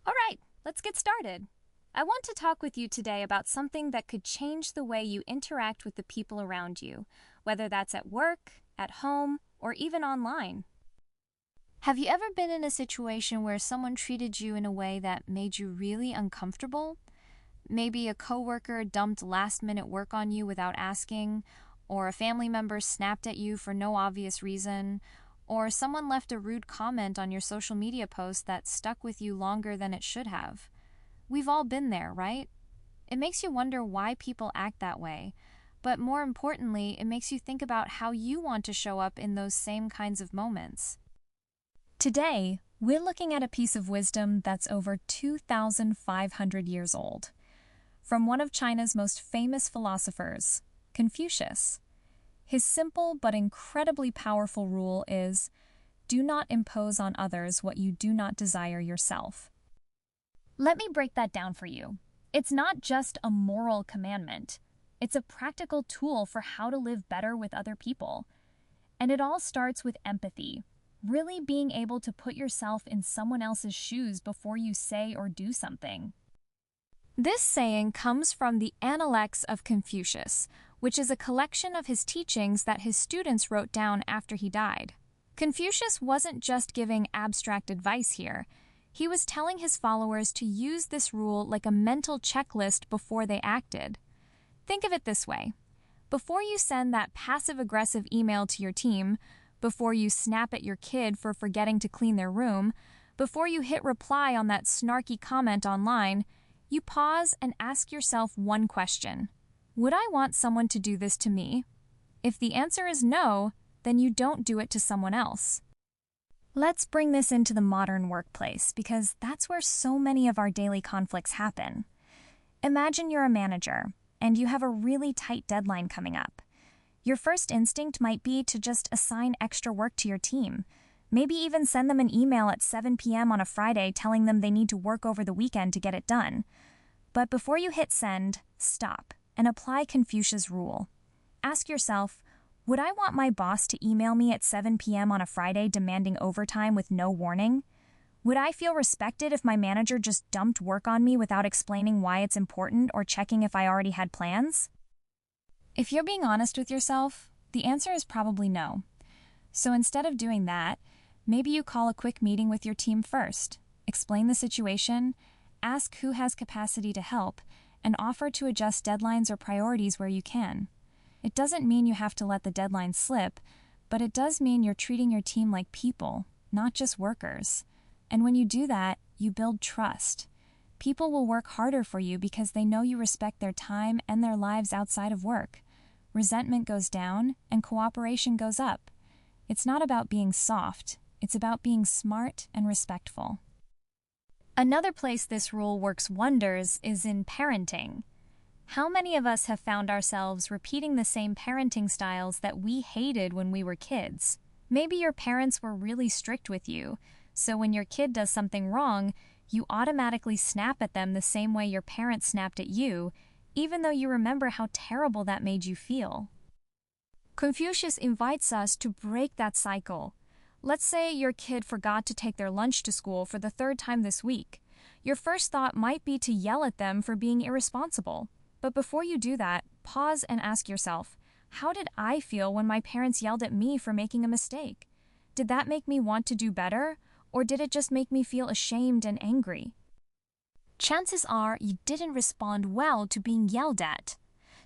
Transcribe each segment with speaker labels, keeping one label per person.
Speaker 1: All right, let's get started. I want to talk with you today about something that could change the way you interact with the people around you, whether that's at work, at home, or even online. Have you ever been in a situation where someone treated you in a way that made you really uncomfortable? Maybe a coworker dumped last-minute work on you without asking, or a family member snapped at you for no obvious reason, or someone left a rude comment on your social media post that stuck with you longer than it should have. We've all been there, right? It makes you wonder why people act that way, but more importantly, it makes you think about how you want to show up in those same kinds of moments. Today, we're looking at a piece of wisdom that's over 2,500 years old. From one of China's most famous philosophers, Confucius. His simple but incredibly powerful rule is, do not impose on others what you do not desire yourself. Let me break that down for you. It's not just a moral commandment. It's a practical tool for how to live better with other people. And it all starts with empathy, really being able to put yourself in someone else's shoes before you say or do something. This saying comes from the Analects of Confucius, which is a collection of his teachings that his students wrote down after he died. Confucius wasn't just giving abstract advice here. He was telling his followers to use this rule like a mental checklist before they acted. Think of it this way. Before you send that passive-aggressive email to your team, before you snap at your kid for forgetting to clean their room, before you hit reply on that snarky comment online, you pause and ask yourself one question. Would I want someone to do this to me? If the answer is no, then you don't do it to someone else. Let's bring this into the modern workplace because that's where so many of our daily conflicts happen. Imagine you're a manager and you have a really tight deadline coming up. Your first instinct might be to just assign extra work to your team. Maybe even send them an email at 7 p.m. on a Friday telling them they need to work over the weekend to get it done. But before you hit send, stop and apply Confucius' rule. Ask yourself, would I want my boss to email me at 7 p.m. on a Friday demanding overtime with no warning? Would I feel respected if my manager just dumped work on me without explaining why it's important or checking if I already had plans? If you're being honest with yourself, the answer is probably no. So instead of doing that, maybe you call a quick meeting with your team first, explain the situation, ask who has capacity to help, and offer to adjust deadlines or priorities where you can. It doesn't mean you have to let the deadline slip, but it does mean you're treating your team like people, not just workers. And when you do that, you build trust. People will work harder for you because they know you respect their time and their lives outside of work. Resentment goes down and cooperation goes up. It's not about being soft, it's about being smart and respectful. Another place this rule works wonders is in parenting. How many of us have found ourselves repeating the same parenting styles that we hated when we were kids? Maybe your parents were really strict with you, so when your kid does something wrong, you automatically snap at them the same way your parents snapped at you, even though you remember how terrible that made you feel. Confucius invites us to break that cycle. Let's say your kid forgot to take their lunch to school for the third time this week. Your first thought might be to yell at them for being irresponsible. But before you do that, pause and ask yourself, how did I feel when my parents yelled at me for making a mistake? Did that make me want to do better, or did it just make me feel ashamed and angry? Chances are you didn't respond well to being yelled at.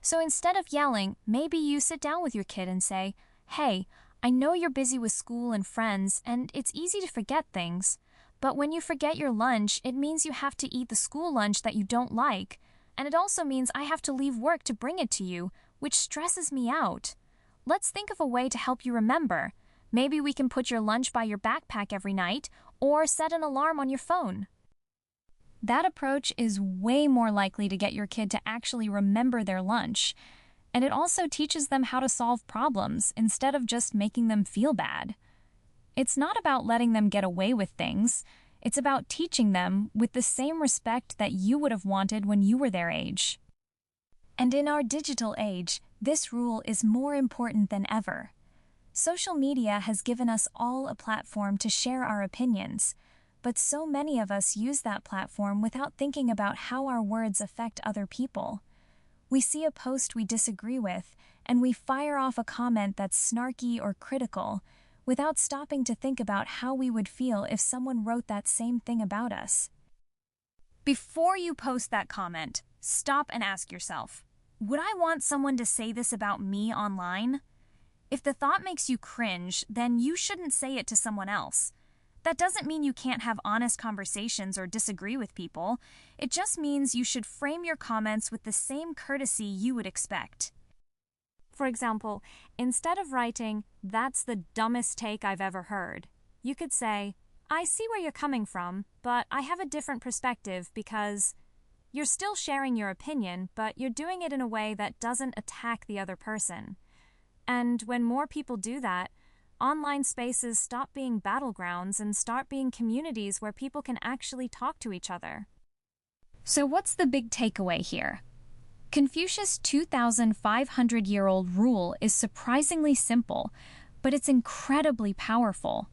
Speaker 1: So instead of yelling, maybe you sit down with your kid and say, hey, I know you're busy with school and friends, and it's easy to forget things. But when you forget your lunch, it means you have to eat the school lunch that you don't like. And it also means I have to leave work to bring it to you, which stresses me out. Let's think of a way to help you remember. Maybe we can put your lunch by your backpack every night, or set an alarm on your phone. That approach is way more likely to get your kid to actually remember their lunch, and it also teaches them how to solve problems instead of just making them feel bad. It's not about letting them get away with things. It's about teaching them with the same respect that you would have wanted when you were their age. And in our digital age, this rule is more important than ever. Social media has given us all a platform to share our opinions, but so many of us use that platform without thinking about how our words affect other people. We see a post we disagree with, and we fire off a comment that's snarky or critical, without stopping to think about how we would feel if someone wrote that same thing about us. Before you post that comment, stop and ask yourself, would I want someone to say this about me online? If the thought makes you cringe, then you shouldn't say it to someone else. That doesn't mean you can't have honest conversations or disagree with people. It just means you should frame your comments with the same courtesy you would expect. For example, instead of writing, "That's the dumbest take I've ever heard," you could say, "I see where you're coming from, but I have a different perspective because..." You're still sharing your opinion, but you're doing it in a way that doesn't attack the other person. And when more people do that, online spaces stop being battlegrounds and start being communities where people can actually talk to each other. So what's the big takeaway here? Confucius' 2,500-year-old rule is surprisingly simple, but it's incredibly powerful.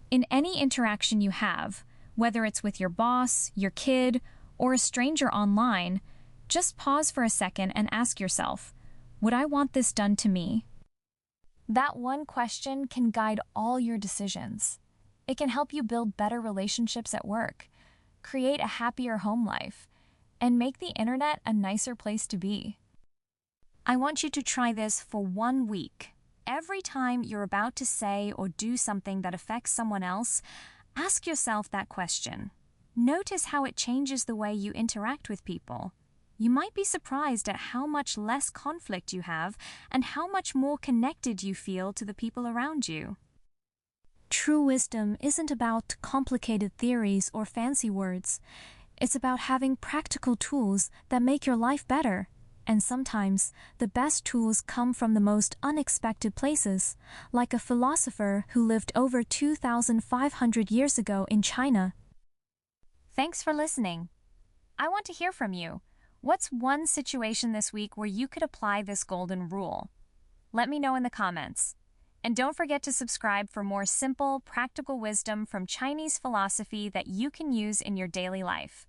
Speaker 1: In any interaction you have, whether it's with your boss, your kid, or a stranger online, just pause for a second and ask yourself, would I want this done to me? That one question can guide all your decisions. It can help you build better relationships at work, create a happier home life, and make the internet a nicer place to be. I want you to try this for 1 week. Every time you're about to say or do something that affects someone else, ask yourself that question. Notice how it changes the way you interact with people. You might be surprised at how much less conflict you have and how much more connected you feel to the people around you. True wisdom isn't about complicated theories or fancy words. It's about having practical tools that make your life better. And sometimes, the best tools come from the most unexpected places, like a philosopher who lived over 2,500 years ago in China. Thanks for listening. I want to hear from you. What's one situation this week where you could apply this golden rule? Let me know in the comments. And don't forget to subscribe for more simple, practical wisdom from Chinese philosophy that you can use in your daily life.